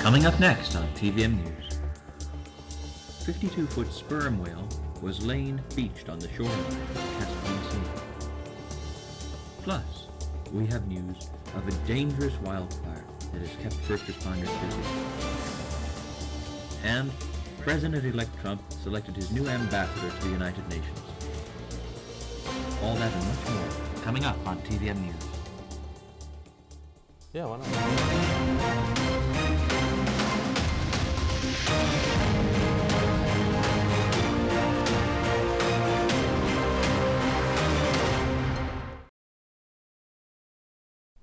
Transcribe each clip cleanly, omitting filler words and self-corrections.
Coming up next on TVM News. 52-foot sperm whale was laying beached on the shoreline of the Caspian Sea. Plus, we have news of a dangerous wildfire that has kept first responders busy. And President-elect Trump selected his new ambassador to the United Nations. All that and much more coming up on TVM News. Yeah, why not?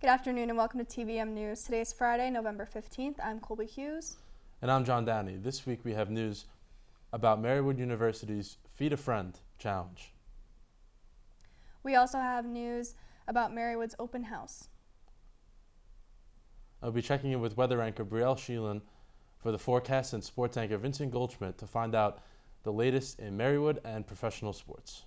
Good afternoon and welcome to TVM News. Today is Friday, November 15th. I'm Colby Hughes. And I'm John Downey. This week we have news about Marywood-University's Feed a Friend Challenge. We also have news about Marywood's open house. I'll be checking in with weather anchor Brielle Sheelan for the forecast and sports anchor Vincent Goldschmidt to find out the latest in Marywood and professional sports.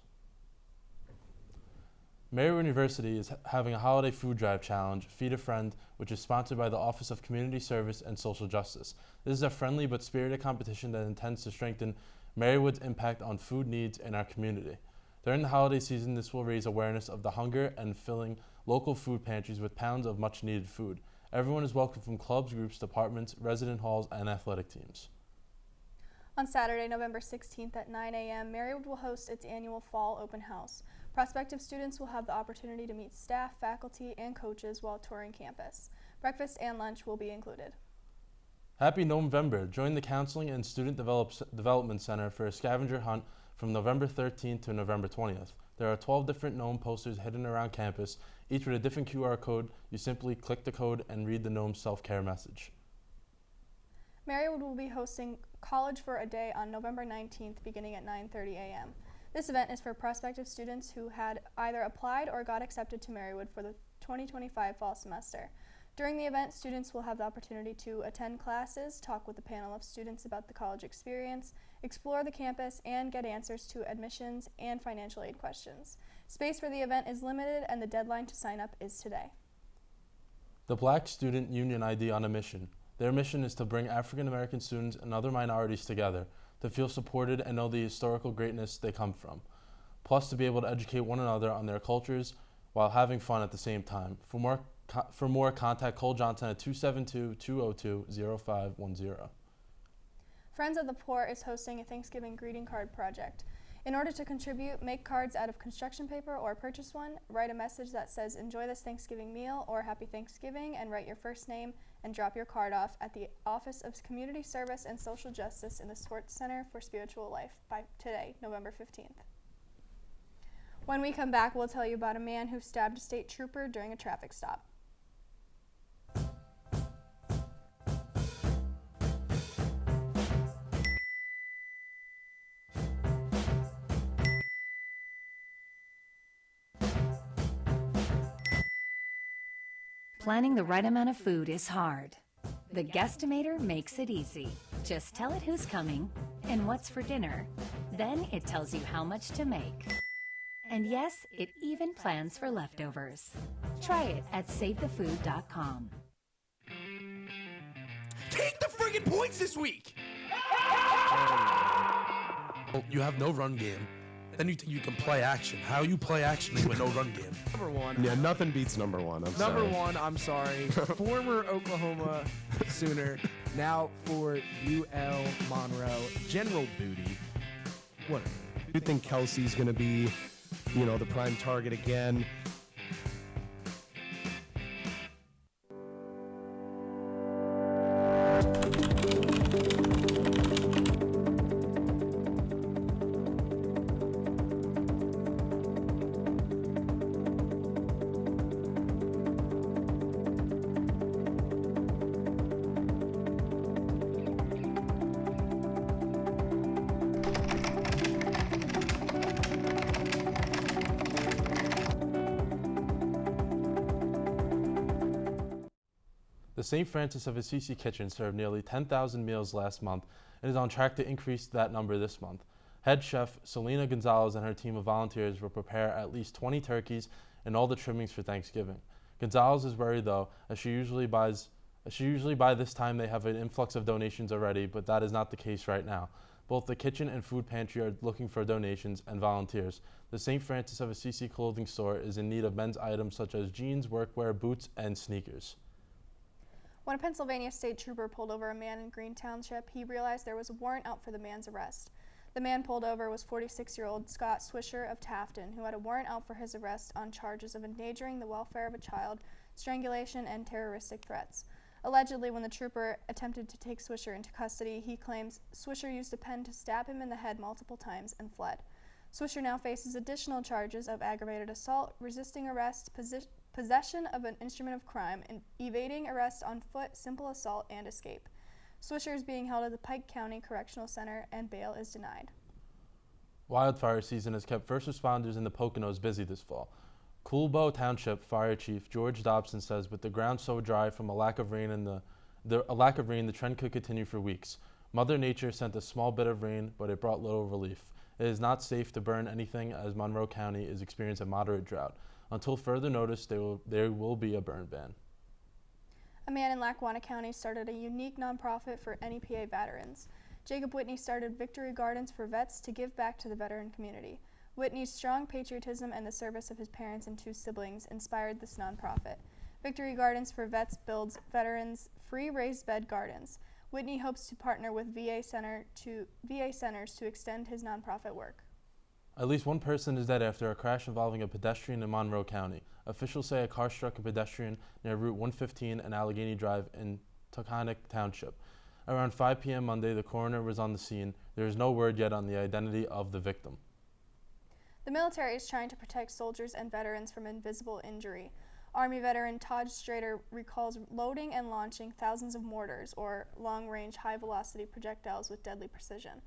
Marywood-University is having a holiday food drive challenge, Feed a Friend, which is sponsored by the Office of Community Service and Social Justice. This is a friendly but spirited competition that intends to strengthen Marywood's impact on food needs in our community. During the holiday season, this will raise awareness of the hunger and filling local food pantries with pounds of much-needed food. Everyone is welcome from clubs, groups, departments, resident halls, and athletic teams. On Saturday, November 16th at 9 a.m., Marywood will host its annual fall open house. Prospective students will have the opportunity to meet staff, faculty, and coaches while touring campus. Breakfast and lunch will be included. Happy November! Join the Counseling and Student Development Center for a scavenger hunt from November 13th to November 20th. There are 12 different gnome posters hidden around campus, each with a different QR code. You simply click the code and read the gnome's self-care message. Marywood will be hosting College for a Day on November 19th beginning at 9:30 a.m. This event is for prospective students who had either applied or got accepted to Marywood for the 2025 fall semester. During the event, students will have the opportunity to attend classes, talk with a panel of students about the college experience, explore the campus, and get answers to admissions and financial aid questions. Space for the event is limited and the deadline to sign up is today. The Black Student Union ID on a mission. Their mission is to bring African American students and other minorities together, to feel supported and know the historical greatness they come from, plus to be able to educate one another on their cultures while having fun at the same time. For more, contact Cole Johnson at 272-202-0510. Friends of the Poor is hosting a Thanksgiving greeting card project. In order to contribute, make cards out of construction paper or purchase one, write a message that says enjoy this Thanksgiving meal or happy Thanksgiving, and write your first name and drop your card off at the Office of Community Service and Social Justice in the Sports Center for Spiritual Life by today, November 15th. When we come back, we'll tell you about a man who stabbed a state trooper during a traffic stop. Planning the right amount of food is hard. The Guestimator makes it easy. Just tell it who's coming and what's for dinner. Then it tells you how much to make. And yes, it even plans for leftovers. Try it at SaveTheFood.com. Take the friggin' points this week! You have no run game. Then you can play action. How you play action with no run game? Number one. Yeah, nothing beats number one. I'm sorry. Former Oklahoma Sooner, now for UL Monroe. General Booty. What? Do you think Kelsey's going to be, the prime target again? The St. Francis of Assisi Kitchen served nearly 10,000 meals last month and is on track to increase that number this month. Head chef Selena Gonzalez and her team of volunteers will prepare at least 20 turkeys and all the trimmings for Thanksgiving. Gonzalez is worried, though, as she usually buys Usually by this time they have an influx of donations already, but that is not the case right now. Both the kitchen and food pantry are looking for donations and volunteers. The St. Francis of Assisi clothing store is in need of men's items such as jeans, workwear, boots, and sneakers. When a Pennsylvania state trooper pulled over a man in Green Township, he realized there was a warrant out for the man's arrest. The man pulled over was 46-year-old Scott Swisher of Tafton, who had a warrant out for his arrest on charges of endangering the welfare of a child, strangulation, and terroristic threats. Allegedly, when the trooper attempted to take Swisher into custody, he claims Swisher used a pen to stab him in the head multiple times and fled. Swisher now faces additional charges of aggravated assault, resisting arrest, possession of an instrument of crime, and evading arrest on foot, simple assault, and escape. Swisher is being held at the Pike County Correctional Center, and bail is denied. Wildfire season has kept first responders in the Poconos busy this fall. Coolbo Township Fire Chief George Dobson says with the ground so dry from a lack of rain the trend could continue for weeks. Mother Nature sent a small bit of rain, but it brought little relief. It is not safe to burn anything as Monroe County is experiencing a moderate drought. Until further notice, there will be a burn ban. A man in Lackawanna County started a unique nonprofit for NEPA veterans. Jacob Whitney started Victory Gardens for Vets to give back to the veteran community. Whitney's strong patriotism and the service of his parents and 2 siblings inspired this nonprofit. Victory Gardens for Vets builds veterans free raised bed gardens. Whitney hopes to partner with VA centers to extend his nonprofit work. At least one person is dead after a crash involving a pedestrian in Monroe County. Officials say a car struck a pedestrian near Route 115 and Allegheny Drive in Taconic Township. Around 5 p.m. Monday, the coroner was on the scene. There is no word yet on the identity of the victim. The military is trying to protect soldiers and veterans from invisible injury. Army veteran Todd Strader recalls loading and launching thousands of mortars, or long-range, high-velocity projectiles with deadly precision.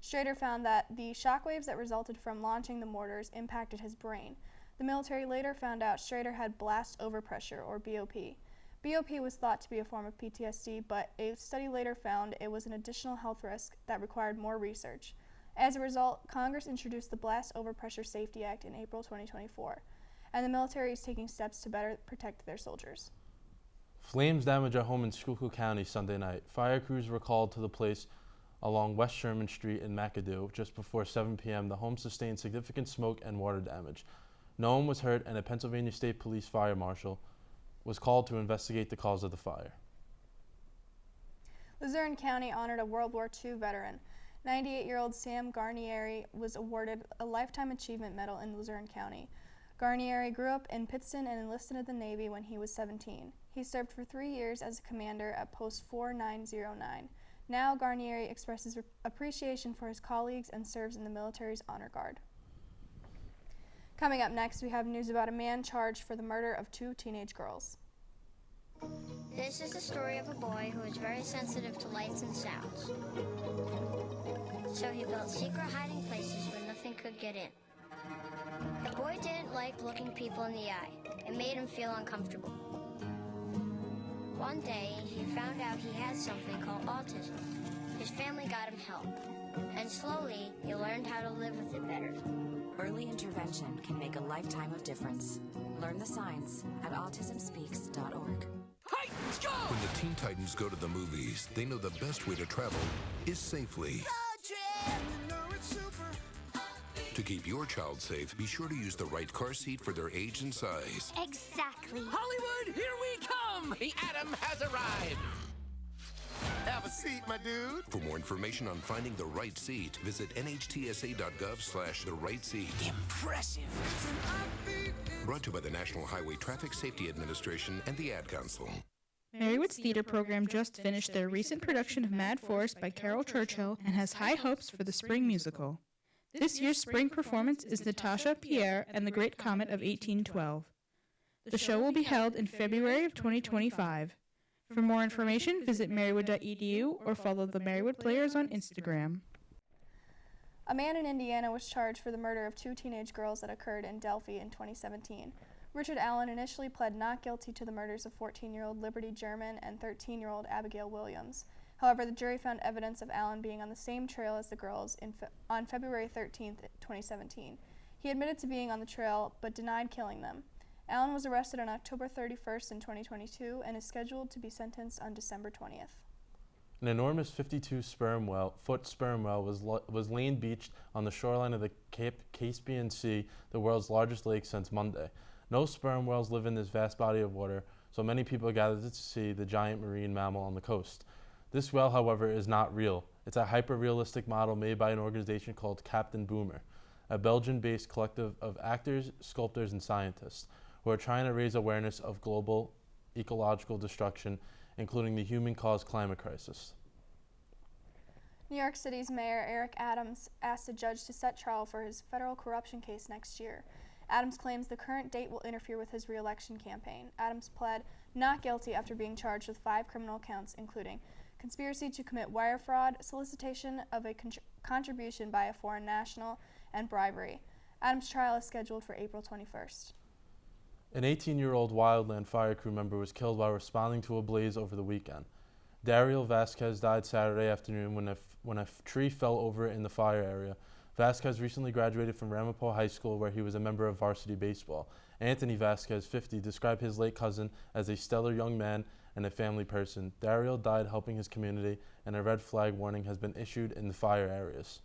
Strader found that the shockwaves that resulted from launching the mortars impacted his brain. The military later found out Strader had blast overpressure, or BOP. BOP was thought to be a form of PTSD, but a study later found it was an additional health risk that required more research. As a result, Congress introduced the Blast Overpressure Safety Act in April 2024, and the military is taking steps to better protect their soldiers. Flames damaged a home in Schuylkill County Sunday night. Fire crews were called to the place along West Sherman Street in McAdoo just before 7 p.m. The home sustained significant smoke and water damage. No one was hurt, and a Pennsylvania State Police fire marshal was called to investigate the cause of the fire. Luzerne County honored a World War II veteran. 98-year-old Sam Garnieri was awarded a Lifetime Achievement Medal in Luzerne County. Garnieri grew up in Pittston and enlisted in the Navy when he was 17. He served for 3 years as a commander at Post 4909. Now Garnieri expresses appreciation for his colleagues and serves in the military's honor guard. Coming up next, we have news about a man charged for the murder of 2 teenage girls. This is the story of a boy who is very sensitive to lights and sounds. So he built secret hiding places where nothing could get in. The boy didn't like looking people in the eye. It made him feel uncomfortable. One day, he found out he had something called autism. His family got him help. And slowly, he learned how to live with it better. Early intervention can make a lifetime of difference. Learn the signs at autismspeaks.org. Titans go! When the Teen Titans go to the movies, they know the best way to travel is safely. To keep your child safe, be sure to use the right car seat for their age and size. Exactly. Hollywood, here we come! The Atom has arrived! Have a seat, my dude. For more information on finding the right seat, visit nhtsa.gov/the right seat. Impressive. Brought to you by the National Highway Traffic Safety Administration and the Ad Council. Marywood's theater program just finished their recent production of Mad Forest by Carol Churchill and has high hopes for the spring musical. This year's spring performance is Natasha, Pierre, and the Great Comet of 1812. The show will be held in February of 2025. For more information, visit marywood.edu or follow the Marywood Players on Instagram. A man in Indiana was charged for the murder of 2 teenage girls that occurred in Delphi in 2017. Richard Allen initially pled not guilty to the murders of 14-year-old Liberty German and 13-year-old Abigail Williams. However, the jury found evidence of Allen being on the same trail as the girls on February 13, 2017. He admitted to being on the trail but denied killing them. Allen was arrested on October 31st in 2022 and is scheduled to be sentenced on December 20th. An enormous 52-foot sperm whale was lane beached on the shoreline of the Caspian Sea, the world's largest lake, since Monday. No sperm whales live in this vast body of water, so many people gathered to see the giant marine mammal on the coast. This whale, however, is not real. It's a hyper-realistic model made by an organization called Captain Boomer, a Belgian-based collective of actors, sculptors, and scientists who are trying to raise awareness of global ecological destruction, including the human-caused climate crisis. New York City's Mayor Eric Adams asked a judge to set trial for his federal corruption case next year. Adams claims the current date will interfere with his re-election campaign. Adams pled not guilty after being charged with 5 criminal counts, including conspiracy to commit wire fraud, solicitation of a contribution by a foreign national, and bribery. Adams' trial is scheduled for April 21st. An 18-year-old wildland fire crew member was killed while responding to a blaze over the weekend. Daryl Vasquez died Saturday afternoon when a tree fell over in the fire area. Vasquez recently graduated from Ramapo High School, where he was a member of varsity baseball. Anthony Vasquez, 50, described his late cousin as a stellar young man and a family person. Daryl died helping his community, and a red flag warning has been issued in the fire areas.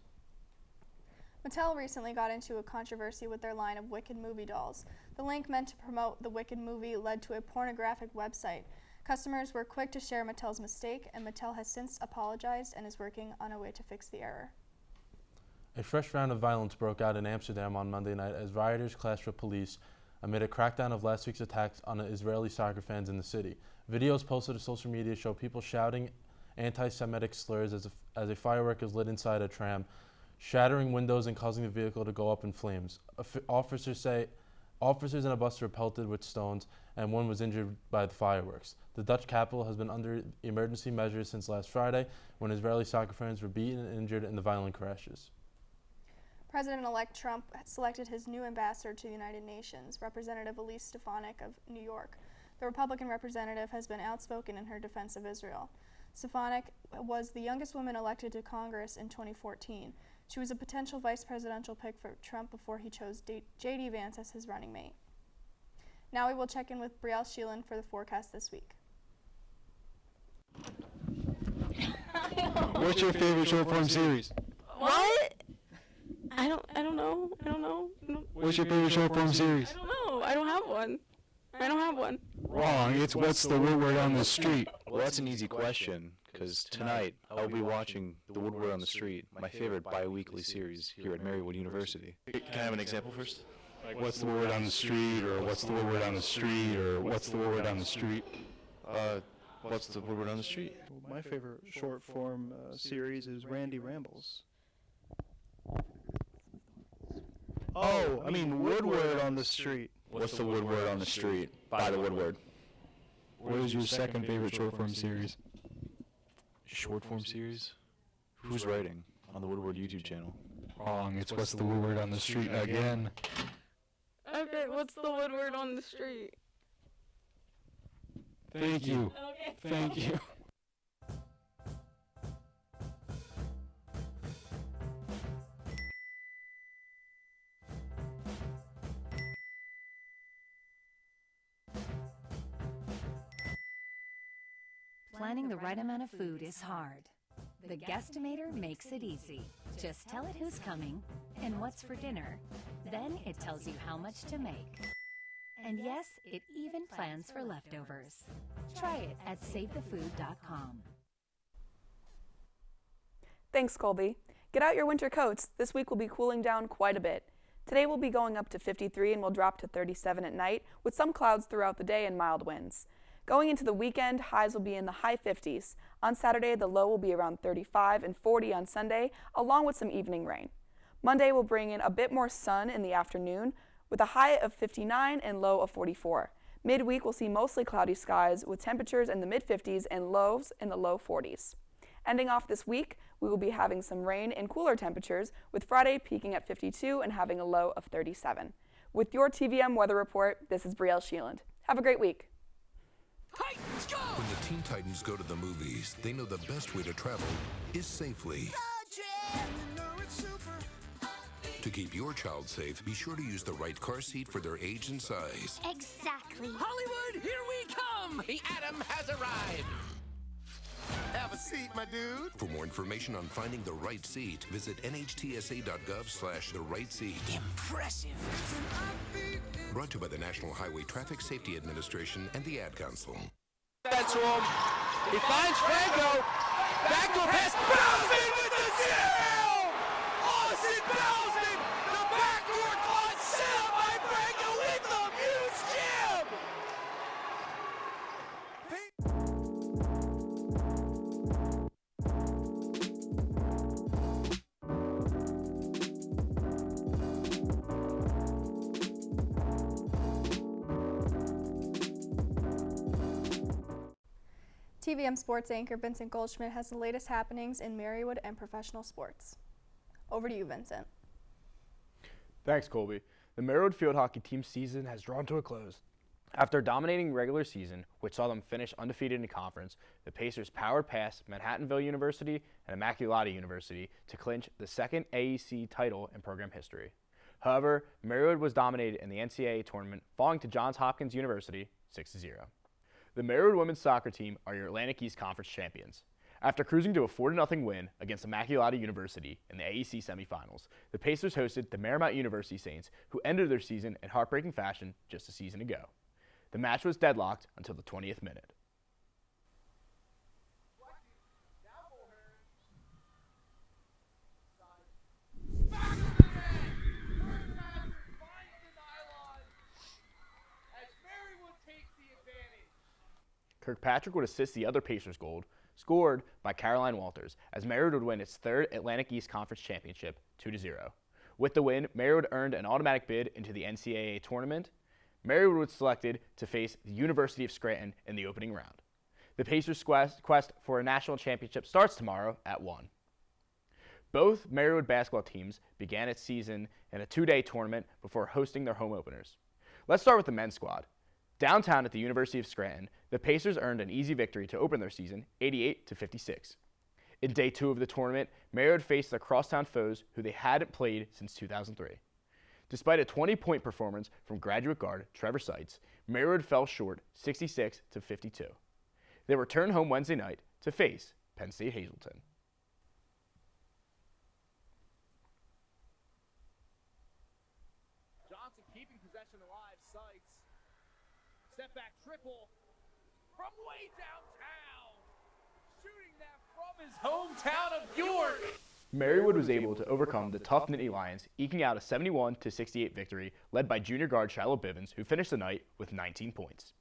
Mattel recently got into a controversy with their line of Wicked movie dolls. The link meant to promote the Wicked movie led to a pornographic website. Customers were quick to share Mattel's mistake, and Mattel has since apologized and is working on a way to fix the error. A fresh round of violence broke out in Amsterdam on Monday night as rioters clashed with police amid a crackdown of last week's attacks on Israeli soccer fans in the city. Videos posted to social media show people shouting anti-Semitic slurs as a firework is lit inside a tram, shattering windows and causing the vehicle to go up in flames. Officers and a bus were pelted with stones, and one was injured by the fireworks. The Dutch capital has been under emergency measures since last Friday, when Israeli soccer fans were beaten and injured in the violent crashes. President-elect Trump selected his new ambassador to the United Nations, Representative Elise Stefanik of New York. The Republican representative has been outspoken in her defense of Israel. Stefanik was the youngest woman elected to Congress in 2014. She was a potential vice presidential pick for Trump before he chose J.D. Vance as his running mate. Now we will check in with Brielle Sheelan for the forecast this week. What's your favorite short-form series? What? I don't know. What's your favorite short-form series? I don't know. I don't have one. Wrong. It's What's the Woodward on the Street? Well, that's an easy question, because tonight I'll be watching The Woodward on the Street, my favorite bi-weekly series here at Marywood-University. Can I have an example first? Like, what's the Woodward on the Street, or what's the Woodward on the Street, or what's the Woodward on the Street? What's the Woodward on the Street? My favorite short-form series is Randy Rambles. Oh, I mean Woodward on the Street. What's the Woodward on the Street? By the Woodward. What is your second favorite short-form series? Short-form series? Who's writing on the Woodward YouTube channel? Wrong. It's What's the Woodward on the Street again. Okay, what's the Woodward on the Street? Thank you. Okay. Thank you. Planning the right amount of food is hard. The Guestimator makes it easy. Just tell it who's coming and what's for dinner. Then it tells you how much to make. And yes, it even plans for leftovers. Try it at SaveTheFood.com. Thanks, Colby. Get out your winter coats. This week will be cooling down quite a bit. Today will be going up to 53 and will drop to 37 at night, with some clouds throughout the day and mild winds. Going into the weekend, highs will be in the high 50s. On Saturday, the low will be around 35 and 40 on Sunday, along with some evening rain. Monday will bring in a bit more sun in the afternoon, with a high of 59 and low of 44. Midweek, we'll see mostly cloudy skies with temperatures in the mid-50s and lows in the low 40s. Ending off this week, we will be having some rain and cooler temperatures, with Friday peaking at 52 and having a low of 37. With your TVM weather report, this is Brielle Sheeland. Have a great week. When the Teen Titans go to the movies, they know the best way to travel is safely. To keep your child safe, be sure to use the right car seat for their age and size. Exactly. Hollywood, here we come! The Atom has arrived! Have a seat, my dude. For more information on finding the right seat, visit nhtsa.gov/the right seat. Impressive. Brought to you by the National Highway Traffic Safety Administration and the Ad Council. That's him. He finds Franco. Backdoor pass. Bowsman with the zero! Austin Bowsman! The backdoor clutch set up by Franco with the huge jam! TVM sports anchor Vincent Goldschmidt has the latest happenings in Marywood and professional sports. Over to you, Vincent. Thanks, Colby. The Marywood field hockey team season has drawn to a close. After a dominating regular season, which saw them finish undefeated in conference, the Pacers powered past Manhattanville-University and Immaculata-University to clinch the second AEC title in program history. However, Marywood was dominated in the NCAA tournament, falling to Johns Hopkins University 6-0. The Marywood women's soccer team are your Atlantic East Conference champions. After cruising to a 4-0 win against Immaculata-University in the AEC semifinals, the Pacers hosted the Marymount-University Saints, who ended their season in heartbreaking fashion just a season ago. The match was deadlocked until the 20th minute. Kirkpatrick would assist the other Pacers goal, scored by Caroline Walters, as Marywood would win its third Atlantic East Conference championship 2-0. With the win, Marywood earned an automatic bid into the NCAA tournament. Marywood was selected to face the University of Scranton in the opening round. The Pacers' quest for a national championship starts tomorrow at 1. Both Marywood basketball teams began its season in a 2-day tournament before hosting their home openers. Let's start with the men's squad. Downtown at the University of Scranton, the Pacers earned an easy victory to open their season, 88-56. In day 2 of the tournament, Marywood faced their crosstown foes who they hadn't played since 2003. Despite a 20-point performance from graduate guard Trevor Seitz, Marywood fell short 66-52. They returned home Wednesday night to face Penn State Hazleton. Johnson keeping possession alive. Seitz. Step back triple from way downtown. Shooting that from his hometown of York. Marywood was able to overcome the tough Nittany Lions, eking out a 71-68 victory led by junior guard Shiloh Bivens, who finished the night with 19 points.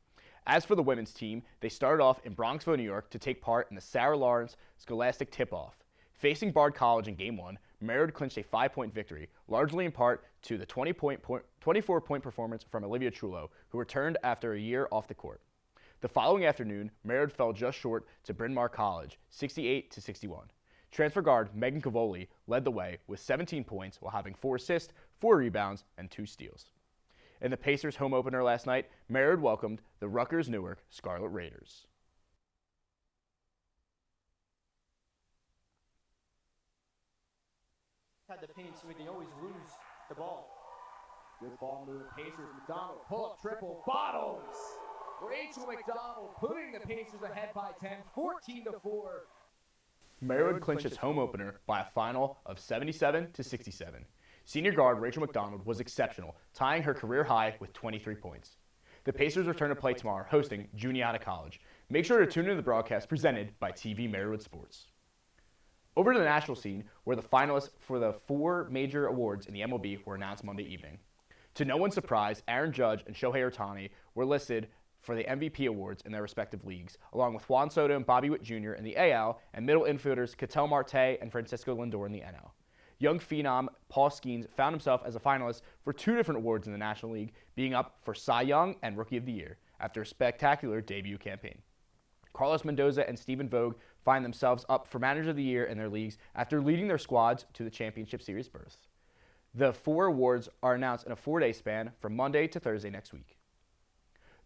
As for the women's team, they started off in Bronxville, New York to take part in the Sarah Lawrence Scholastic Tip-Off. Facing Bard College in Game 1, Marywood clinched a 5-point victory, largely in part to the 24-point performance from Olivia Trullo, who returned after a year off the court. The following afternoon, Marywood fell just short to Bryn Mawr College, 68-61. Transfer guard Megan Cavoli led the way with 17 points while having 4 assists, 4 rebounds, and 2 steals. In the Pacers' home opener last night, Marywood welcomed the Rutgers Newark Scarlet Raiders. Had the paint so we can always lose the ball. Good ball move, Pacers, McDonald, pull-up triple, bottoms! Rachel McDonald putting the Pacers ahead by 10, 14-4. Marywood clinched its home opener by a final of 77-67. Senior guard Rachel McDonald was exceptional, tying her career high with 23 points. The Pacers return to play tomorrow, hosting Juniata College. Make sure to tune into the broadcast presented by TV-Marywood Sports. Over to the national scene, where the finalists for the 4 major awards in the MLB were announced Monday evening. To no one's surprise, Aaron Judge and Shohei Ohtani were listed for the MVP awards in their respective leagues, along with Juan Soto and Bobby Witt Jr. in the AL, and middle infielders Ketel Marte and Francisco Lindor in the NL. Young phenom Paul Skeens found himself as a finalist for 2 different awards in the National League, being up for Cy Young and Rookie of the Year, after a spectacular debut campaign. Carlos Mendoza and Stephen Vogt find themselves up for Manager of the Year in their leagues after leading their squads to the Championship Series berth. The 4 awards are announced in a 4-day span from Monday to Thursday next week.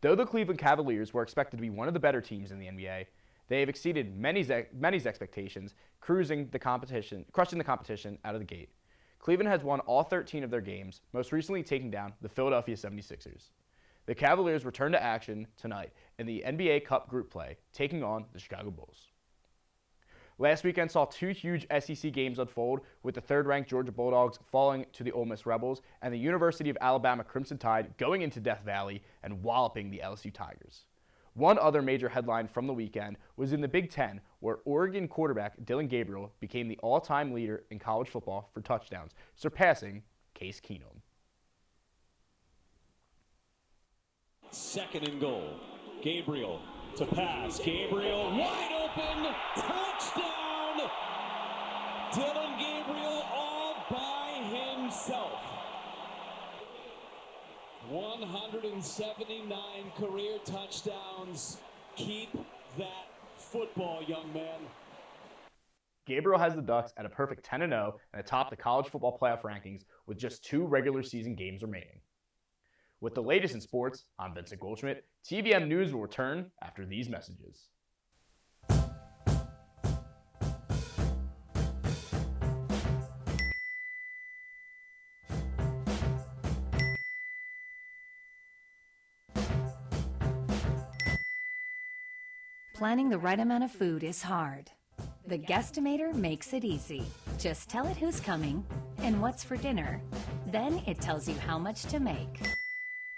Though the Cleveland Cavaliers were expected to be one of the better teams in the NBA, they have exceeded many's expectations, crushing the competition out of the gate. Cleveland has won all 13 of their games, most recently taking down the Philadelphia 76ers. The Cavaliers return to action tonight in the NBA Cup group play, taking on the Chicago Bulls. Last weekend saw two huge SEC games unfold, with the third-ranked Georgia Bulldogs falling to the Ole Miss Rebels and the University of Alabama Crimson Tide going into Death Valley and walloping the LSU Tigers. One other major headline from the weekend was in the Big Ten, where Oregon quarterback Dylan Gabriel became the all-time leader in college football for touchdowns, surpassing Case Keenum. Second and goal. Gabriel to pass. Gabriel wide open. Touchdown! Dylan Gabriel all by himself. 179 career touchdowns. Keep that football, young man. Gabriel has the Ducks at a perfect 10-0 and atop the college football playoff rankings with just 2 regular season games remaining. With the latest in sports, I'm Vincent Goldschmidt. TVM-News will return after these messages. Planning the right amount of food is hard. The Guestimator makes it easy. Just tell it who's coming and what's for dinner. Then it tells you how much to make.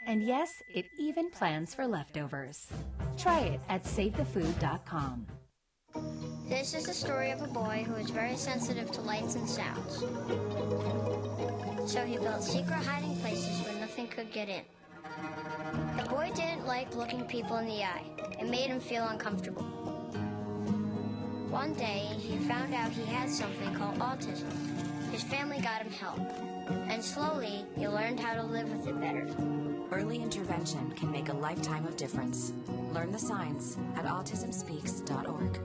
And yes, it even plans for leftovers. Try it at SaveTheFood.com. This is the story of a boy who is very sensitive to lights and sounds. So he built secret hiding places where nothing could get in. The boy didn't like looking people in the eye. It made him feel uncomfortable. One day, he found out he had something called autism. His family got him help. And slowly, he learned how to live with it better. Early intervention can make a lifetime of difference. Learn the signs at autismspeaks.org.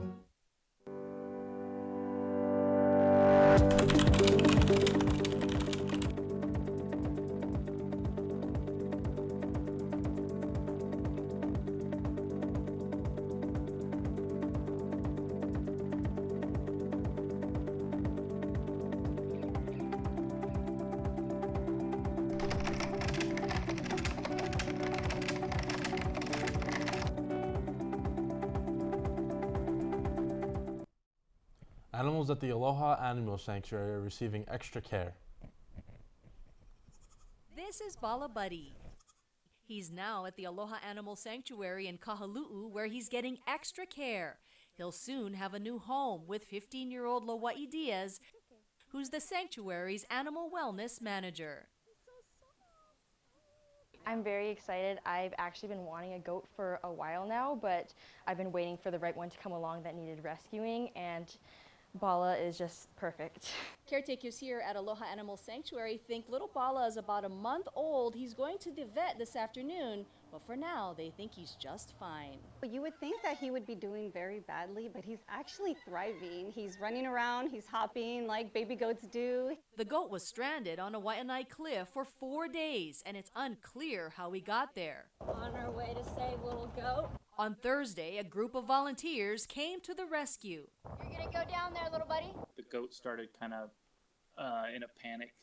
Animals at the Aloha Animal Sanctuary are receiving extra care. This is Bala Buddy. He's now at the Aloha Animal Sanctuary in Kahaluu, where he's getting extra care. He'll soon have a new home with 15-year-old Lawai Diaz, who's the sanctuary's animal wellness manager. I'm very excited. I've actually been wanting a goat for a while now, but I've been waiting for the right one to come along that needed rescuing, and Bala is just perfect. Caretakers here at Aloha Animal Sanctuary think little Bala is about a month old. He's going to the vet this afternoon, but for now, they think he's just fine. You would think that he would be doing very badly, but he's actually thriving. He's running around, he's hopping like baby goats do. The goat was stranded on a Waianae cliff for 4 days, and it's unclear how he got there. On our way to save little goat. On Thursday, a group of volunteers came to the rescue. You're gonna go down there, little buddy. The goat started kind of in a panic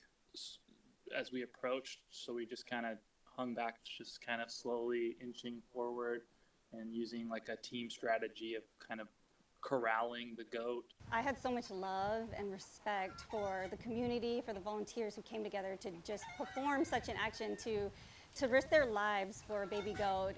as we approached, so we just kind of hung back, just kind of slowly inching forward and using like a team strategy of kind of corralling the goat. I had so much love and respect for the community, for the volunteers who came together to just perform such an action, to risk their lives for a baby goat.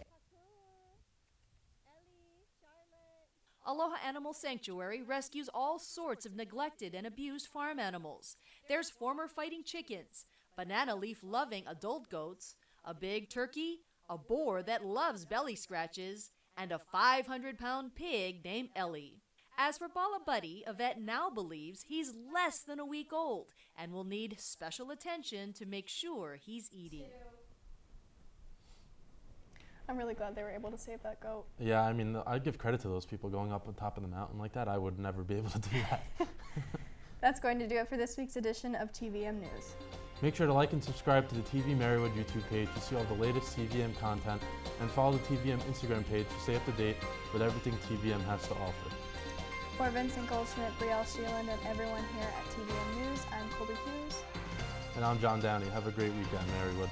Aloha Animal Sanctuary rescues all sorts of neglected and abused farm animals. There's former fighting chickens, banana leaf-loving adult goats, a big turkey, a boar that loves belly scratches, and a 500-pound pig named Ellie. As for Bala Buddy, a vet now believes he's less than a week old and will need special attention to make sure he's eating. I'm really glad they were able to save that goat. Yeah, I mean, I give credit to those people going up on top of the mountain like that. I would never be able to do that. That's going to do it for this week's edition of TVM News. Make sure to like and subscribe to the TV-Marywood YouTube page to see all the latest TVM content, and follow the TVM Instagram page to stay up to date with everything TVM has to offer. For Vincent Goldschmidt, Brielle Sheeland, and everyone here at TVM News, I'm Colby Hughes. And I'm John Downey. Have a great weekend, Marywood.